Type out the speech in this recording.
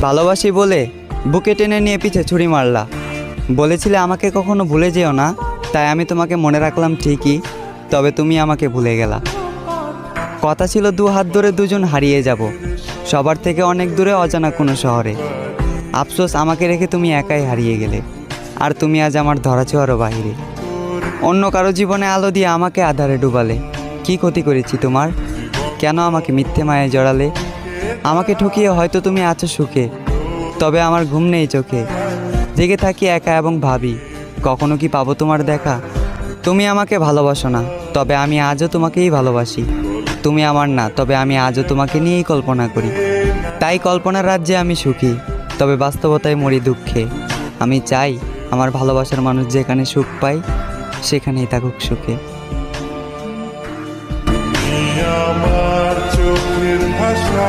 ভালোবাসি বলে বুকে টেনে নিয়ে পিছে ছুরি মারলা। বলেছিলে আমাকে কখনো ভুলে যেও না, তাই আমি তোমাকে মনে রাখলাম ঠিকই, তবে তুমি আমাকে ভুলে গেলা। কথা ছিল দু হাত ধরে দুজন হারিয়ে যাব, সবার থেকে অনেক দূরে অজানা কোনো শহরে। আফসোস আমাকে রেখে তুমি একাই হারিয়ে গেলে, আর তুমি আজ আমার ধরাছোঁয়ারও বাহিরে। অন্য কারো জীবনে আলো দিয়ে আমাকে আধারে ডুবালে। কি ক্ষতি করেছি তোমার? কেন আমাকে মিথ্যে মায়ায় জড়ালে? আমাকে ঠকিয়ে হয়তো তুমি আছো সুখে, তবে আমার ঘুম নেই চোখে। জেগে থাকি একা এবং ভাবি, কখনো কি পাবো তোমার দেখা? তুমি আমাকে ভালোবাসো না, তবে আমি আজও তোমাকেই ভালোবাসি। তুমি আমার না, তবে আমি আজও তোমাকে নিয়েই কল্পনা করি। তাই কল্পনার রাজ্যে আমি সুখী, তবে বাস্তবতায় মরি দুঃখে। আমি চাই আমার ভালোবাসার মানুষ যেখানে সুখ পায়, সেখানেই থাকুক সুখে। আমার চোখের ভাষা